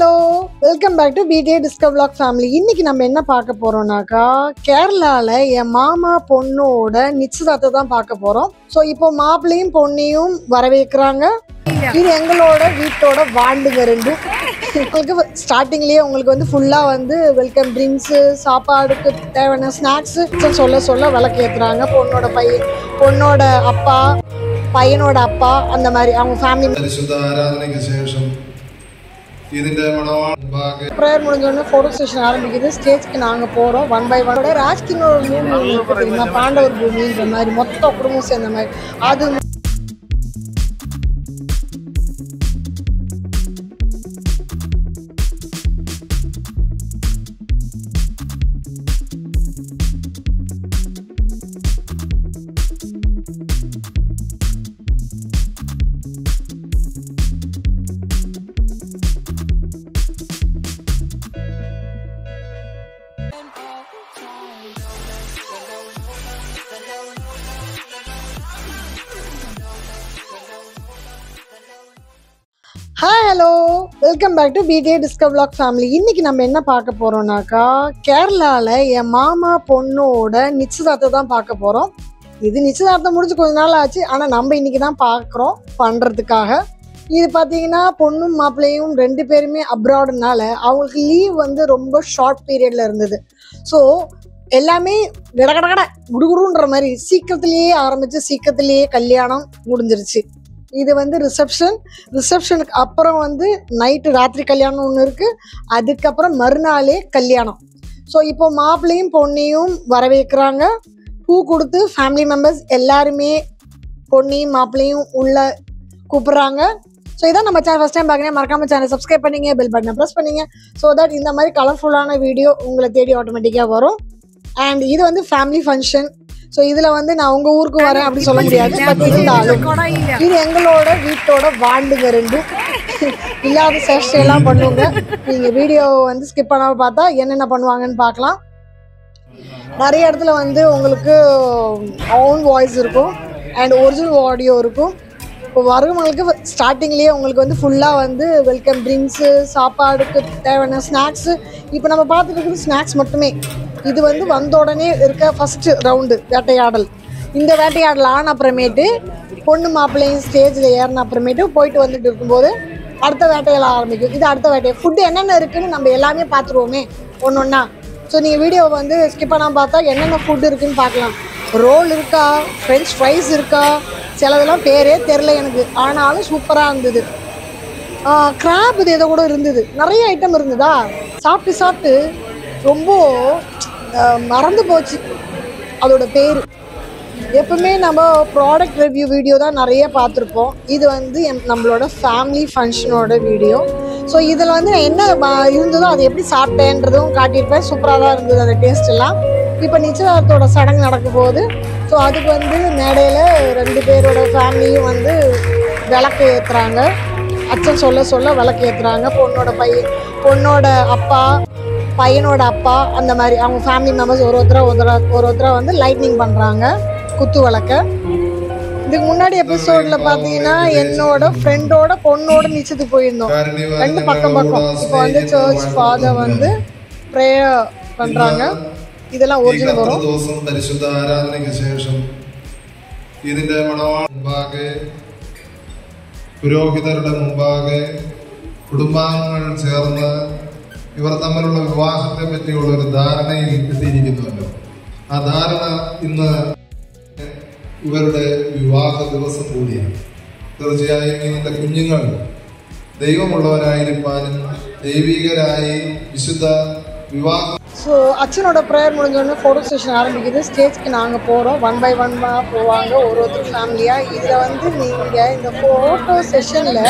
Hello, welcome back to PDA discover vlog family. இன்னைக்கு நம்ம என்ன பார்க்க போறோம்னாக்கா, கேரளால என் மாமா பொண்ணோட நிச்சயதார்த்தத்தை தான் பார்க்க போறோம். ஸோ இப்போ மாப்பிள்ளையும் பொண்ணையும் வரவேற்கிறாங்க. இது எங்களோட வீட்டோட வாண்டுங்க ரெண்டு. உங்களுக்கு ஸ்டார்டிங்லேயே உங்களுக்கு வந்து ஃபுல்லாக வந்து வெல்கம் ட்ரிங்க்ஸு, சாப்பாடுக்கு தேவையான ஸ்நாக்ஸு சொல்ல சொல்ல விளக்கேற்றுறாங்க. பொண்ணோட அப்பா, பையனோட அப்பா, அந்த மாதிரி அவங்க ஃபேமிலி. ப்ரேயர் முடிஞ்சோடனே ஃபோட்டோ செஷன் ஆரம்பிக்குது. ஸ்டேஜ்க்கு நாங்கள் போகிறோம். 1 by 1 ராஜ்கின்னோட மூவி தெரியுமா, பாண்டவர் பூமின்ற மாதிரி மொத்த குடும்பம் சேர்ந்த மாதிரி. அது hi, hello, welcome back to PDA discover vlog family. இன்னைக்கு நம்ம என்ன பார்க்க போறோம்னாக்கா, கேரளால என் மாமா பொண்ணோட நிச்சயதார்த்தத்தை தான் பார்க்க போறோம். இது நிச்சயதார்த்தம் முடிஞ்சு கொஞ்ச நாள் ஆச்சு, ஆனால் நம்ம இன்னைக்கு தான் பார்க்குறோம் பண்ணுறதுக்காக. இது பார்த்தீங்கன்னா பொண்ணும் மாப்பிள்ளையும் 2 பேருமே அப்ராடுனால அவங்களுக்கு லீவ் வந்து ரொம்ப ஷார்ட் பீரியட்ல இருந்தது. ஸோ எல்லாமே கடகடகட குடுகுடுன்ற மாதிரி சீக்கிரத்திலேயே ஆரம்பிச்சு சீக்கிரத்திலேயே கல்யாணம் முடிஞ்சிருச்சு. இது வந்து ரிசப்ஷனுக்கு அப்புறம் வந்து ராத்திரி கல்யாணம் ஒன்று இருக்குது. அதுக்கப்புறம் மறுநாளே கல்யாணம். ஸோ இப்போ மாப்பிள்ளையும் பொண்ணையும் வரவேற்கிறாங்க. பூ கொடுத்து ஃபேமிலி மெம்பர்ஸ் எல்லாருமே பொண்ணையும் மாப்பிள்ளையும் உள்ள கூப்பிட்றாங்க. ஸோ இதான் நம்ம சேனல் ஃபஸ்ட் டைம் பார்க்குறேன், மறக்காம சேனல் சப்ஸ்கிரைப் பண்ணிங்க, பெல் பட்டனை ப்ரெஸ் பண்ணிங்க. ஸோ தட் இந்த மாதிரி கலர்ஃபுல்லான வீடியோ உங்களை தேடி ஆட்டோமேட்டிக்காக வரும். அண்ட் இது வந்து ஃபேமிலி ஃபங்க்ஷன். ஸோ இதில் வந்து நான் உங்கள் ஊருக்கு வரேன் அப்படின்னு சொல்ல முடியாது. பட் இருந்தாலும் இது எங்களோட வீட்டோட வாண்டுங்க ரெண்டு. இல்லாத சேஷ்டையெல்லாம் பண்ணுவாங்க. நீங்கள் வீடியோவை வந்து ஸ்கிப் பண்ணாமல் பார்த்தா என்னென்ன பண்ணுவாங்கன்னு பார்க்கலாம். நிறைய இடத்துல வந்து உங்களுக்கு ஓன் வாய்ஸ் இருக்கும் அண்ட் ஒரிஜினல் ஆடியோ இருக்கும். இப்போ வரவங்களுக்கு ஸ்டார்டிங்லேயே உங்களுக்கு வந்து ஃபுல்லாக வந்து வெல்கம் ட்ரிங்க்ஸு, சாப்பாடுக்கு தேவையான ஸ்நாக்ஸு. இப்போ நம்ம பார்த்துட்டு இருக்கிறது ஸ்நாக்ஸ் மட்டுமே. இது வந்து வந்த உடனே இருக்க ஃபஸ்ட்டு ரவுண்டு வேட்டையாடல். இந்த வேட்டையாடல் ஆன அப்புறமேட்டு பொண்ணு மாப்பிள்ளையும் ஸ்டேஜில் ஏறின அப்புறமேட்டு போயிட்டு வந்துட்டு இருக்கும்போது அடுத்த வேட்டையால் ஆரம்பிக்கும். இது அடுத்த வேட்டையை. ஃபுட்டு என்னென்ன இருக்குதுன்னு நம்ம எல்லாமே பார்த்துருவோமே ஒன்று ஒன்றா. ஸோ நீங்கள் வீடியோவை வந்து ஸ்கிப் பண்ணாமல் பார்த்தா என்னென்ன ஃபுட்டு இருக்குதுன்னு பார்க்கலாம். ரோல் இருக்கா, ஃப்ரெஞ்ச் ஃப்ரைஸ் இருக்கா, சிலதெல்லாம் பேரே தெரில எனக்கு, ஆனாலும் சூப்பராக இருந்தது. கிராப் இது ஏதோ கூட இருந்தது. நிறைய ஐட்டம் இருந்ததா. சாப்பிட்டு ரொம்ப மறந்து போச்சு அதோட பேர். எப்பவுமே நம்ம ப்ராடக்ட் ரிவ்யூ வீடியோ தான் நிறைய பார்த்துருப்போம். இது வந்து நம்மளோட ஃபேமிலி ஃபங்க்ஷனோட வீடியோ. ஸோ இதில் வந்து என்ன இருந்ததோ அதை எப்படி சாப்பிட்டேன்றதும் காட்டியிருப்பேன். சூப்பராக தான் இருந்தது அந்த டேஸ்ட் எல்லாம். இப்போ நிச்சயதார்த்தத்தோட சடங்கு நடக்கும் போது ஸோ அதுக்கு வந்து மேடையில் 2 பேரோட ஃபேமிலியும் வந்து விளக்கு ஏற்றுறாங்க. அச்சன் சொல்ல விளக்கு ஏற்றுறாங்க. பொண்ணோட அப்பா, பையனோட அப்பா, அந்த மாதிரி அவங்க ஃபேமிலி மெம்பர்ஸ் ஒருத்தரை வந்து லைட்னிங் பண்ணுறாங்க குத்து விளக்க. இதுக்கு முன்னாடி எபிசோடில் பார்த்தீங்கன்னா என்னோட ஃப்ரெண்டோட பொண்ணோட நிச்சயத்துக்கு போயிருந்தோம். 2 பக்கம். இப்போ வந்து சர்ச் ஃபாதர் வந்து ப்ரேயர் பண்ணுறாங்க. இதெல்லாம் ஒரிஜினல் வரும். പരിശുദ്ധ ആരാധനയ്ക്ക് ശേഷം ഇതിന്റെ മുമ്പാകെ പുരോഹിതരുടെ മുമ്പാകെ കുടുംബാംഗങ്ങൾ ചേർന്ന് ഇവർ തമ്മിലുള്ള വിവാഹത്തെ പറ്റിയുള്ള ഒരു ധാരണയിൽ എത്തിയിരിക്കുന്നുവല്ലോ. ആ ധാരണ ഇന്ന് ഇവരുടെ വിവാഹ ദിവസം കൂടിയാണ്. തീർച്ചയായും ഇന്നത്തെ കുഞ്ഞുങ്ങൾ ദൈവമുള്ളവരായിരിക്കാനും ദൈവികരായി വിശുദ്ധ വിവാഹം. ஸோ அச்சனோட ப்ரேயர் முடிஞ்சோடனே ஃபோட்டோ செஷன் ஆரம்பிக்குது. ஸ்டேஜ்க்கு நாங்கள் போகிறோம். 1 by 1 போவாங்க ஒருத்தர் ஃபேமிலியாக. இதில் வந்து நீங்கள் இந்த ஃபோட்டோ செஷனில்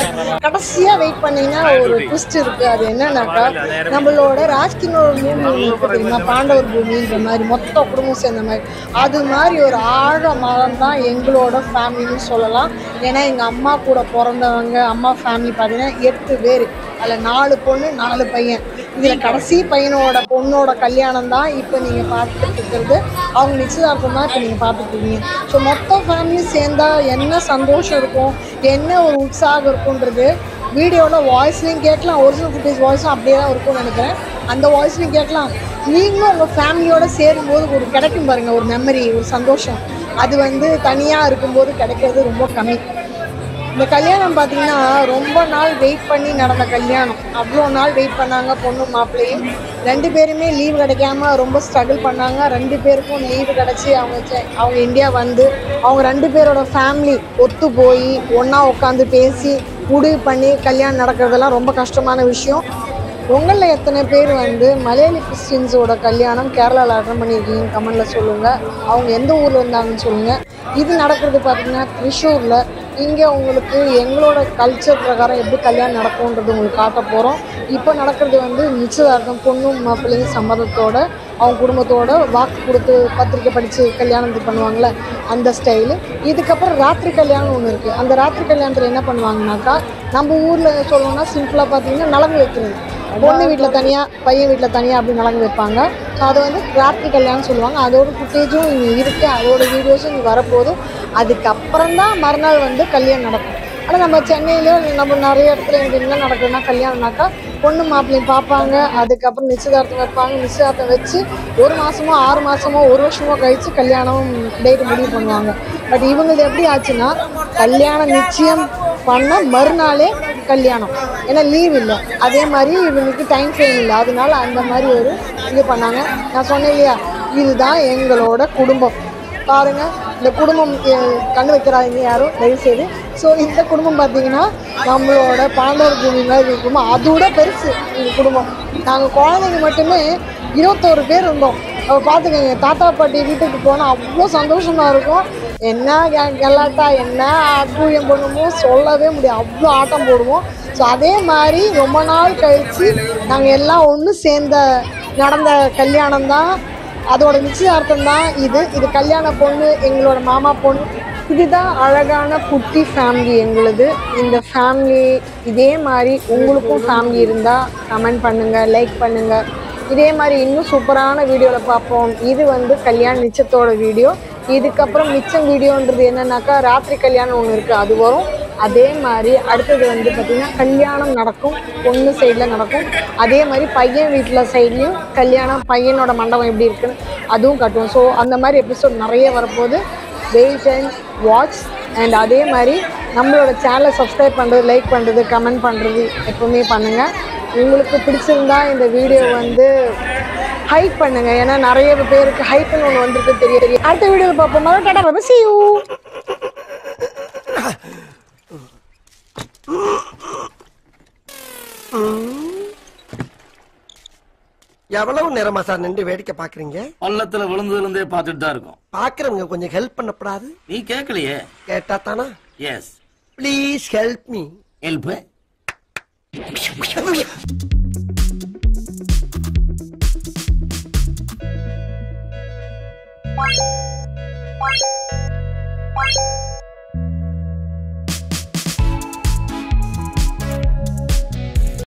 கடைசியாக வெயிட் பண்ணிங்கன்னா ஒரு ட்விஸ்ட் இருக்குது. அது என்னன்னாக்கா, நம்மளோட ராஜ்கின்னோட மூவி தெரியுமா, பாண்டவர் பூமின்ற மாதிரி மொத்த குடும்பம் சேர்ந்த மாதிரி. அது மாதிரி ஒரு ஆழமாக தான் எங்களோட ஃபேமிலின்னு சொல்லலாம். ஏன்னா எங்கள் அம்மா கூட பிறந்தவங்க அம்மா ஃபேமிலி பார்த்தீங்கன்னா 8 பேர். அதில் 4 பொண்ணு 4 பையன். இதில் கடைசி பையனோட பொண்ணோட கல்யாணம் தான் இப்போ நீங்கள் பார்த்துட்டு இருக்கிறது. அவங்க நிச்சயதார்த்தம் தான் இப்போ நீங்கள் பார்த்துருக்கீங்க. ஸோ மொத்த ஃபேமிலி சேர்ந்தா என்ன சந்தோஷம் இருக்கும், என்ன ஒரு உற்சாகம் இருக்குன்றது வீடியோவில் வாய்ஸ்லையும் கேட்கலாம், ஒரிஜினல் ஃபுட்டேஜ் வாய்ஸும் அப்படியே தான் இருக்கும்னு நினைக்கிறேன். அந்த வாய்ஸ்லையும் கேட்கலாம். நீங்களும் உங்கள் ஃபேமிலியோடு சேரும்போது ஒரு கிடைக்கும் பாருங்கள், ஒரு மெமரி, ஒரு சந்தோஷம். அது வந்து தனியாக இருக்கும்போது கிடைக்கிறது ரொம்ப கம்மி. இந்த கல்யாணம் பார்த்தீங்கன்னா ரொம்ப நாள் வெயிட் பண்ணி நடந்த கல்யாணம். அவ்வளோ நாள் வெயிட் பண்ணாங்க பொண்ணும் மாப்பிள்ளையும். 2 பேருமே லீவு கிடைக்காம ரொம்ப ஸ்ட்ரகிள் பண்ணாங்க. 2 பேருக்கும் லீவு கிடச்சி அவங்க இந்தியா வந்து அவங்க 2 பேரோட ஃபேமிலி ஒத்து போய் ஒன்றா உட்காந்து பேசி முடிவு பண்ணி கல்யாணம் நடக்கிறதெல்லாம் ரொம்ப கஷ்டமான விஷயம். உங்களில் எத்தனை பேர் வந்து மலையாளி கிறிஸ்டின்ஸோட கல்யாணம் கேரளாவில் அட்டன் பண்ணியிருக்கீங்கன்னு கமெண்டில் சொல்லுங்கள். அவங்க எந்த ஊரில் இருந்தாங்கன்னு சொல்லுங்கள். இது நடக்கிறது பார்த்திங்கன்னா த்ரிஷூரில். இங்கே உங்களுக்கு எங்களோட கல்ச்சர் பிரகாரம் எப்படி கல்யாணம் நடக்கும்ன்றது உங்களுக்கு காட்ட போகிறோம். இப்போ நடக்கிறது வந்து நிச்சயதார்த்தம், பொண்ணும் மாப்பிள்ளையும் சம்மதத்தோட அவங்க குடும்பத்தோட வாக்கு கொடுத்து பத்திரிக்கை படித்து கல்யாணம் பண்ணுவாங்கள்ல, அந்த ஸ்டைலு. இதுக்கப்புறம் ராத்திரி கல்யாணம் ஒன்று இருக்குது. அந்த ராத்திரி கல்யாணத்தில் என்ன பண்ணுவாங்கனாக்கா, நம்ம ஊரில் சொல்லணும்னா சிம்பிளாக பார்த்தீங்கன்னா நலங்கு வைக்கிறது. பொண்ணு வீட்டில் தனியாக, பையன் வீட்டில் தனியாக அப்படி நலங்கு வைப்பாங்க. ஸோ அதை வந்து ராத்திரி கல்யாணம் சொல்லுவாங்க. அதோட ஃபுட்டேஜும் இங்கே இருக்குது, அதோட வீடியோஸும் இங்கே வரப்போகுது. அதுக்கப்புறம் தான் மறுநாள் வந்து கல்யாணம் நடக்கும். ஆனால் நம்ம சென்னையிலோ நம்ம நிறைய இடத்துல என்ன நடக்குதுன்னா, கல்யாணம்னாக்கா பொண்ணு மாப்பிள்ளையும் பார்ப்பாங்க, அதுக்கப்புறம் நிச்சயதார்த்தம் வைப்பாங்க. நிச்சயதார்த்தம் வச்சு 1 மாதமோ 6 மாதமோ 1 வருஷமோ கழித்து கல்யாணம் டேட்டு முடிவு பண்ணுவாங்க. பட் இவங்களுக்கு எப்படி ஆச்சுன்னா, கல்யாணம் நிச்சயம் பண்ண மறுநாளே கல்யாணம். ஏன்னா லீவ் இல்லை, அதே மாதிரி இவங்களுக்கு டைம் ஃப்ரேம் இல்லை. அதனால அந்த மாதிரி ஒரு இது பண்ணாங்க. நான் சொன்னேன் இல்லையா, இதுதான் எங்களோட குடும்பம். பாருங்கள், இந்த குடும்பம் கண்ணு வைக்கிறாங்க யாரும் தயவுசெய்து. ஸோ இந்த குடும்பம் பார்த்தீங்கன்னா நம்மளோட பாண்டவர் பூமி மாதிரி இருக்கும். அதோட பெருசு இந்த குடும்பம். நாங்கள் குழந்தைங்க மட்டுமே 21 பேர் இருந்தோம். பார்த்துக்கோங்க, தாத்தா பாட்டி வீட்டுக்கு போனால் அவ்வளோ சந்தோஷமாக இருக்கும். என்ன கலாட்டா, என்ன அட்டூழியம் பண்ணுமோ சொல்லவே முடியாது, அவ்வளோ ஆட்டம் போடுவோம். ஸோ அதே மாதிரி ரொம்ப நாள் கழித்து நாங்கள் எல்லாம் ஒன்று சேர்ந்த நடந்த கல்யாணம் தான், அதோட நிச்சயார்த்தம் தான் இது கல்யாண பொண்ணு, எங்களோட மாமா பொண்ணு. இதுதான் அழகான குட்டி ஃபேமிலி எங்களுது. இந்த ஃபேமிலி இதே மாதிரி உங்களுக்கும் ஃபேமிலி இருந்தால் கமெண்ட் பண்ணுங்கள், லைக் பண்ணுங்கள். இதே மாதிரி இன்னும் சூப்பரான வீடியோவில் பார்ப்போம். இது வந்து கல்யாண நிச்சயத்தோட வீடியோ. இதுக்கப்புறம் மிச்சம் வீடியோன்றது என்னன்னாக்கா, ராத்திரி கல்யாணம் ஒன்று இருக்குது, அது வரும். அதே மாதிரி அடுத்தது வந்து பார்த்திங்கன்னா கல்யாணம் நடக்கும், பொண்ணு சைடில் நடக்கும். அதே மாதிரி பையன் வீட்டில் சைட்லேயும் கல்யாணம், பையனோட மண்டபம் எப்படி இருக்குன்னு அதுவும் காட்டுவோம். ஸோ அந்த மாதிரி எபிசோட் நிறைய வரப்போகுது. Wait and watch. அண்ட் அதே மாதிரி நம்மளோட சேனலை சப்ஸ்கிரைப் பண்ணுறது, லைக் பண்ணுறது, கமெண்ட் பண்ணுறது எப்போவுமே பண்ணுங்கள். உங்களுக்கு பிடிச்சிருந்தா இந்த வீடியோ வந்து ஹைப் பண்ணுங்கள். ஏன்னா நிறைய பேருக்கு ஹைப்னு ஒன்று வந்துருக்கு தெரியும். அடுத்த வீடியோவில் பார்ப்போம். டாடா பை பை, see you. எவ்வளவு நேரமா சார் நின்று வேடிக்கை பாக்குறீங்க? பள்ளத்துல விழுந்ததுல இருந்தே பார்த்துட்டு தான் இருக்கும். பாக்குறவங்க கொஞ்சம் ஹெல்ப் பண்ணப்படாது? நீ கேட்கலையே. கேட்டா தானா? Yes, please help me. Help.